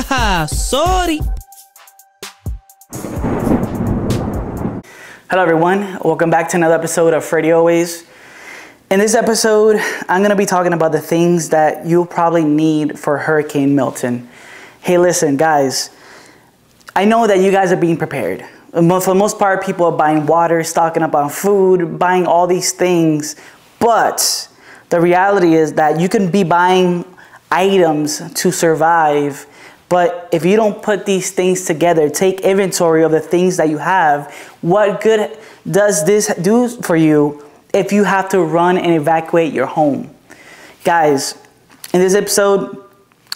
Haha, sorry. Hello everyone, welcome back to another episode of Freddy Always. In this episode, I'm gonna be talking about the things that you'll probably need for Hurricane Milton. Hey listen guys, I know that you guys are being prepared. For the most part, people are buying water, stocking up on food, buying all these things, but the reality is that you can be buying items to survive, but if you don't put these things together, take inventory of the things that you have, what good does this do for you if you have to run and evacuate your home? Guys, in this episode,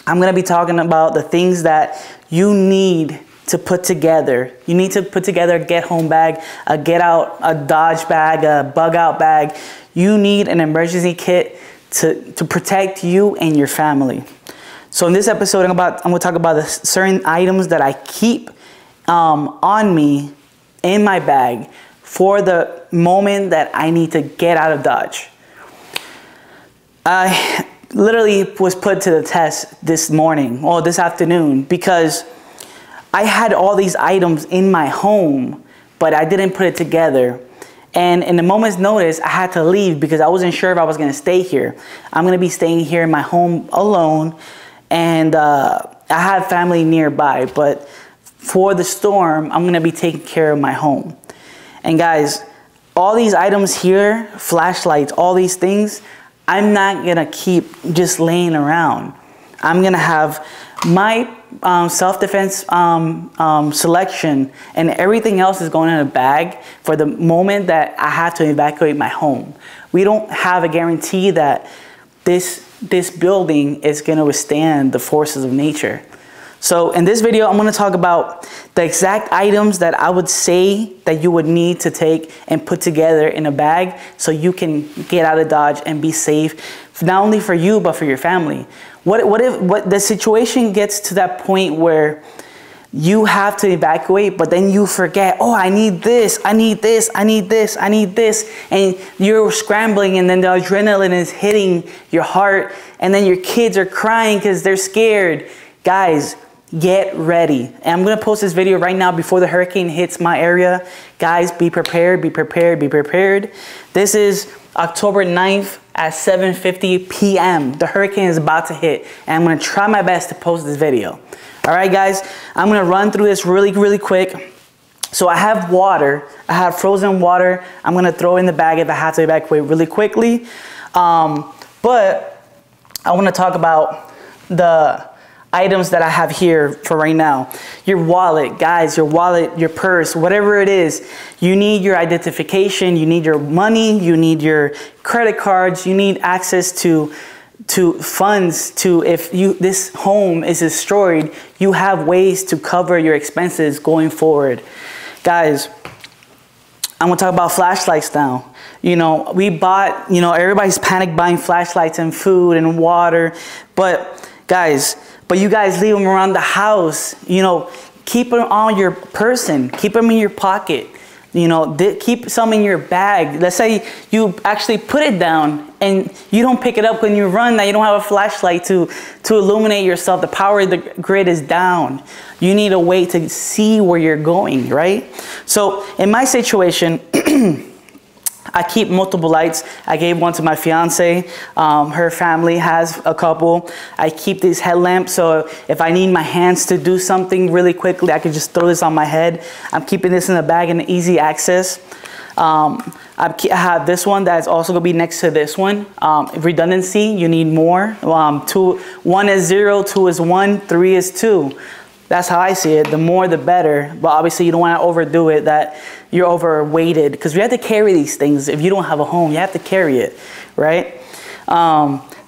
I'm gonna be talking about the things that you need to put together. You need to put together a get home bag, a get out, a dodge bag, a bug out bag. You need an emergency kit to protect you and your family. So in this episode, I'm gonna talk about the certain items that I keep on me in my bag for the moment that I need to get out of Dodge. I literally was put to the test this morning, or this afternoon, because I had all these items in my home, but I didn't put it together. And in a moment's notice, I had to leave because I wasn't sure if I was gonna stay here. I'm gonna be staying here in my home alone, and I have family nearby, but for the storm, I'm gonna be taking care of my home. And guys, all these items here, flashlights, all these things, I'm not gonna keep just laying around. I'm gonna have my self-defense selection, and everything else is going in a bag for the moment that I have to evacuate my home. We don't have a guarantee that this building is going to withstand the forces of nature. So in this video, I'm going to talk about the exact items that I would say that you would need to take and put together in a bag so you can get out of Dodge and be safe, not only for you, but for your family. What if the situation gets to that point where you have to evacuate, but then you forget, oh, I need this, I need this, I need this, I need this, and you're scrambling, and then the adrenaline is hitting your heart, and then your kids are crying because they're scared. Guys, get ready. And I'm gonna post this video right now before the hurricane hits my area. Guys, be prepared, be prepared, be prepared. This is October 9th at 7:50 p.m. The hurricane is about to hit, and I'm gonna try my best to post this video. All right, guys, I'm gonna run through this really quick. So I have water, I have frozen water. I'm gonna throw in the bag if I have to evacuate really quickly. But I wanna talk about the items that I have here for right now. Your wallet, guys, your wallet, your purse, whatever it is, you need your identification, you need your money, you need your credit cards, you need access to funds to, if this home is destroyed, you have ways to cover your expenses going forward. Guys, I'm gonna talk about flashlights now. You know, we bought, you know, everybody's panic buying flashlights and food and water, but guys, you guys leave them around the house. You know, keep them on your person, keep them in your pocket. You know, keep some in your bag. Let's say you actually put it down and you don't pick it up when you run, that you don't have a flashlight to illuminate yourself. The power of the grid is down. You need a way to see where you're going, right? So in my situation, I keep multiple lights. I gave one to my fiance. Her family has a couple. I keep these headlamps, so if I need my hands to do something really quickly, I can just throw this on my head. I'm keeping this in the bag and easy access. I have this one that's also gonna be next to this one. Redundancy, you need more. 1 is 0, 2 is 1, 3 is 2. That's how I see it. The more, the better. But obviously, you don't want to overdo it, that you're overweighted, because we have to carry these things. If you don't have a home, you have to carry it, right?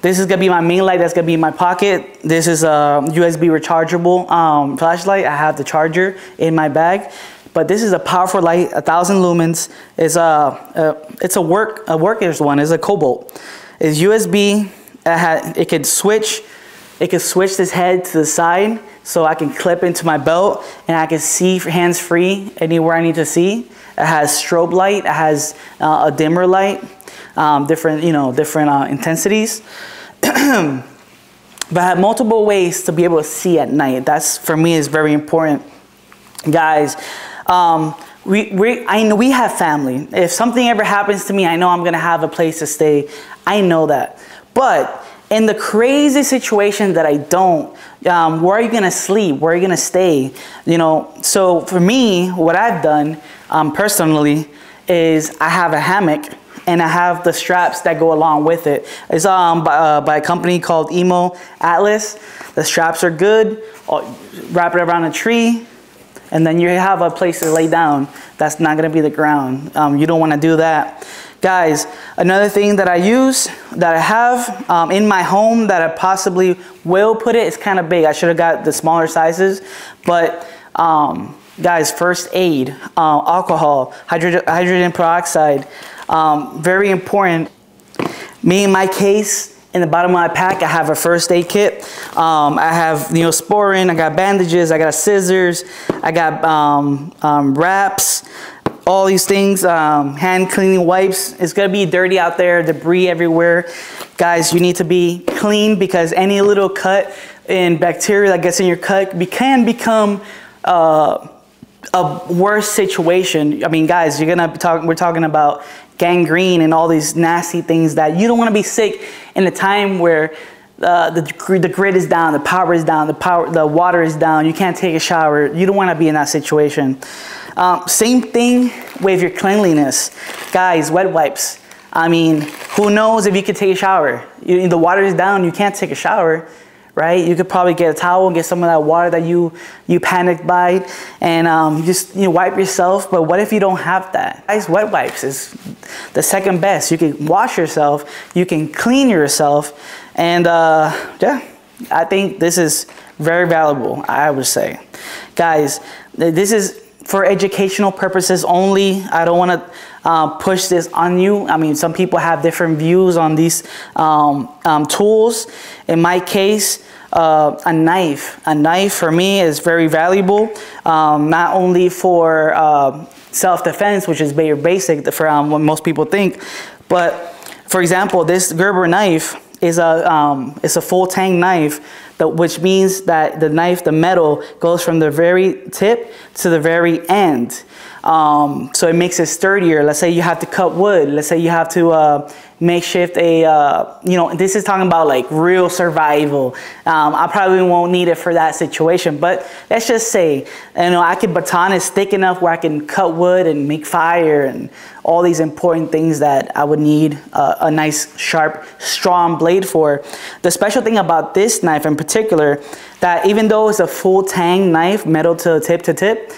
This is going to be my main light. That's going to be in my pocket. This is a USB rechargeable flashlight. I have the charger in my bag. But this is a powerful light, 1,000 lumens. It's a worker's one. It's a Cobalt. It's USB. It could switch this head to the side, so I can clip into my belt and I can see hands-free anywhere I need to see. It has strobe light, it has a dimmer light, different intensities. but I have multiple ways to be able to see at night. That's, for me, is very important. Guys, I know we have family. If something ever happens to me, I know I'm gonna have a place to stay. I know that. But in the crazy situation that I don't, where are you gonna sleep? Where are you gonna stay? You know, so for me, what I've done personally is I have a hammock and I have the straps that go along with it. It's by a company called Emo Atlas. The straps are good. Wrap it around a tree, and then you have a place to lay down. That's not gonna be the ground. You don't wanna do that. Guys, another thing that I use, that I have in my home that I possibly will put it, it's kind of big. I should have got the smaller sizes, but guys, first aid, alcohol, hydrogen peroxide, very important. Me, in my case, in the bottom of my pack, I have a first aid kit. I have Neosporin, I got bandages, I got scissors, I got wraps, all these things, hand cleaning wipes. It's gonna be dirty out there, debris everywhere. Guys, you need to be clean, because any little cut and bacteria that gets in your cut can become a worse situation. I mean, guys, we're talking about gangrene and all these nasty things that you don't want to be sick in a time where the grid is down, the power is down, the water is down, you can't take a shower. You don't want to be in that situation. Same thing with your cleanliness. Guys, wet wipes. I mean, who knows if you could take a shower? The water is down, you can't take a shower, right? You could probably get a towel and get some of that water that you panicked by, and just wipe yourself. But what if you don't have that? Guys, wet wipes is the second best. You can wash yourself, you can clean yourself, and yeah, I think this is very valuable, I would say. Guys, this is for educational purposes only. I don't want to push this on you. I mean, some people have different views on these tools. In my case, a knife for me is very valuable, not only for self-defense, which is very basic for what most people think, but for example, this Gerber knife is a full tang knife, which means that the metal goes from the very tip to the very end. So it makes it sturdier. Let's say you have to cut wood. Let's say you have to makeshift this is talking about like real survival. I probably won't need it for that situation, but let's just say, I could baton is thick enough where I can cut wood and make fire and all these important things that I would need a nice, sharp, strong blade for. The special thing about this knife in particular, that even though it's a full tang knife, metal to tip,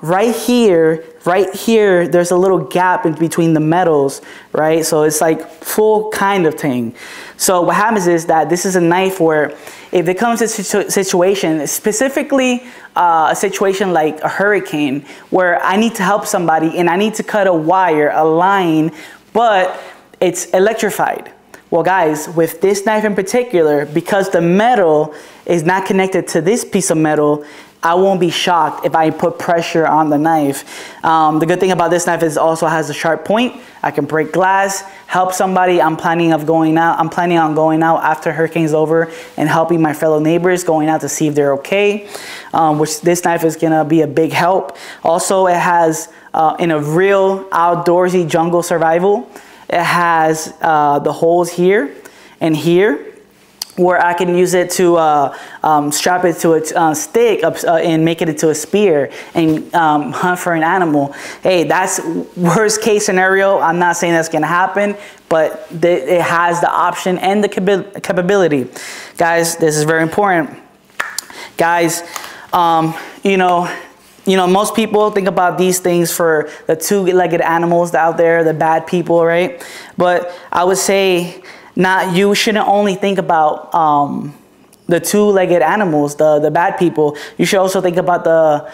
right here, there's a little gap in between the metals, right? So it's like full kind of thing. So what happens is that this is a knife where if it comes to a situation, specifically a situation like a hurricane, where I need to help somebody and I need to cut a wire, a line, but it's electrified. Well, guys, with this knife in particular, because the metal is not connected to this piece of metal, I won't be shocked if I put pressure on the knife. The good thing about this knife is it also has a sharp point. I can break glass, help somebody. I'm planning on going out after hurricane's over and helping my fellow neighbors, going out to see if they're okay, which this knife is gonna be a big help. Also, it has, in a real outdoorsy jungle survival, it has the holes here and here, where I can use it to strap it to a stick and make it into a spear and hunt for an animal. Hey, that's worst case scenario. I'm not saying that's gonna happen, but it has the option and the capability. Guys, this is very important. Guys, most people think about these things for the two-legged animals out there, the bad people, right? But I would say, you shouldn't only think about the two-legged animals, the bad people. You should also think about the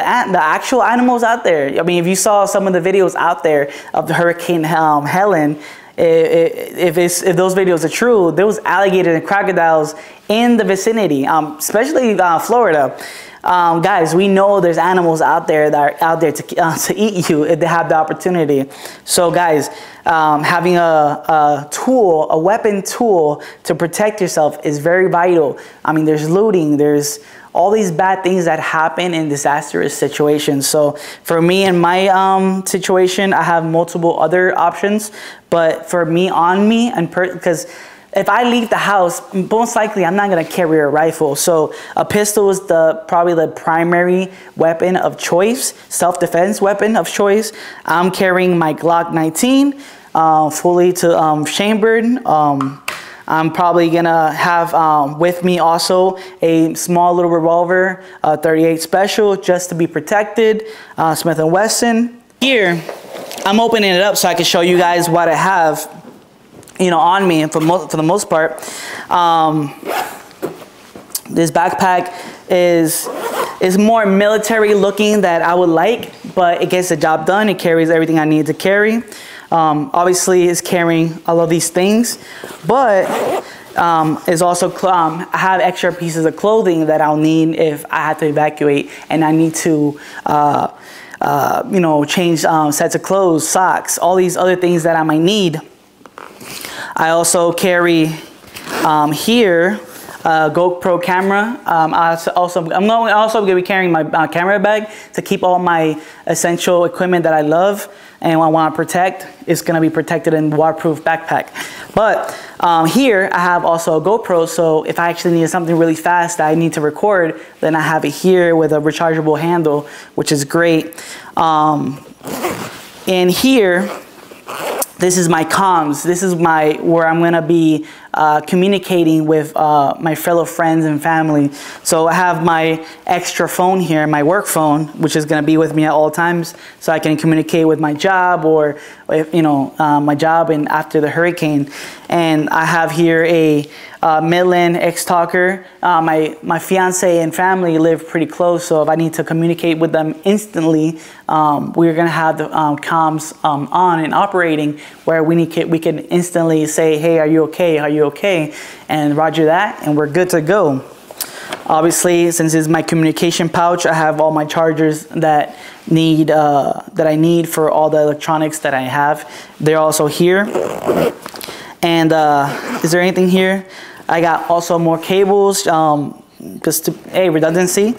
actual animals out there. I mean, if you saw some of the videos out there of the Hurricane Helen, if those videos are true, there was alligators and crocodiles in the vicinity, especially Florida. guys, we know there's animals out there that are out there to eat you if they have the opportunity. So guys, having a tool, a weapon tool to protect yourself is very vital. I mean, there's looting, there's all these bad things that happen in disastrous situations. So for me in my situation, I have multiple other options, but for me, because if I leave the house, most likely I'm not gonna carry a rifle. So a pistol is probably the primary weapon of choice, self-defense weapon of choice. I'm carrying my Glock 19, fully chambered. I'm probably gonna have with me also a small little revolver, 38 special, just to be protected, Smith & Wesson. Here, I'm opening it up so I can show you guys what I have, on me. And for the most part, this backpack is more military looking than I would like, but it gets the job done. It carries everything I need to carry. Obviously it's carrying all of these things, but it's also I have extra pieces of clothing that I'll need if I have to evacuate and I need to change sets of clothes, socks, all these other things that I might need. I also carry here GoPro camera. I'm also going to be carrying my camera bag to keep all my essential equipment that I love and I want to protect. It's going to be protected in waterproof backpack. But here I have also a GoPro, so if I actually need something really fast that I need to record, then I have it here with a rechargeable handle, which is great. And here, this is my comms. This is where I'm gonna be communicating with my fellow friends and family. So I have my extra phone here, my work phone, which is gonna be with me at all times, so I can communicate with my job or my job and after the hurricane. And I have here a Midland X-Talker. My fiance and family live pretty close, so if I need to communicate with them instantly, we're gonna have the comms on and operating, where we can instantly say, hey, are you okay? Are you okay? And roger that, and we're good to go. Obviously, since it's my communication pouch, I have all my chargers that I need for all the electronics that I have. They're also here. And is there anything here? I got also more cables, just to redundancy.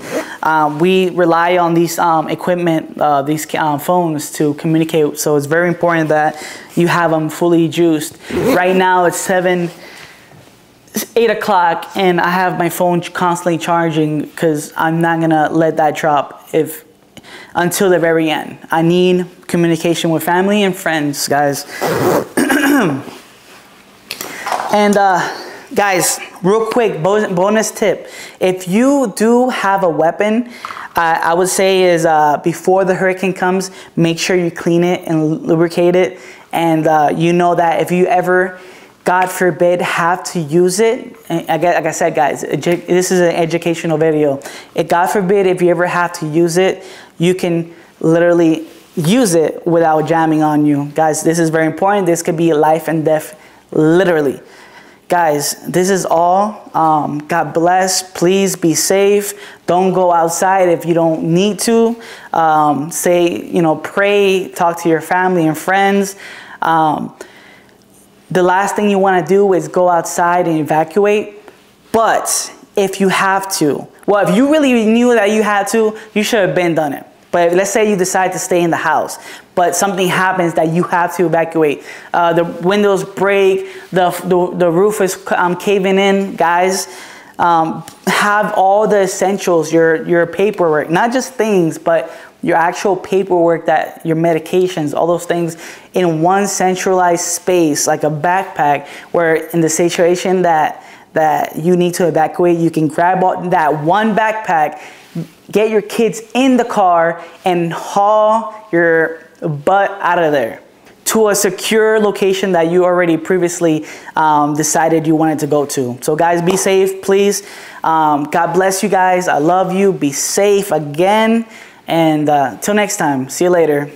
We rely on these equipment, these phones to communicate, so it's very important that you have them fully juiced. Right now it's 8 o'clock and I have my phone constantly charging because I'm not gonna let that drop until the very end. I need communication with family and friends, guys. And guys, real quick, bonus tip. If you do have a weapon, I would say is before the hurricane comes, make sure you clean it and lubricate it. And you know that if you ever, God forbid, have to use it, like I said, guys, this is an educational video. If God forbid, if you ever have to use it, you can literally use it without jamming on you. Guys, this is very important. This could be life and death, literally. Guys, this is all. God bless. Please be safe. Don't go outside if you don't need to. Pray, talk to your family and friends. The last thing you want to do is go outside and evacuate. But if you have to, well, if you really knew that you had to, you should have been done it. But let's say you decide to stay in the house, but something happens that you have to evacuate. The windows break, the roof is caving in, guys. Have all the essentials, your paperwork, not just things, but your actual paperwork, your medications, all those things in one centralized space, like a backpack, where in the situation that you need to evacuate, you can grab that one backpack, get your kids in the car and haul your butt out of there to a secure location that you already previously decided you wanted to go to. So guys, be safe, please. God bless you guys. I love you. Be safe again. And till next time, see you later.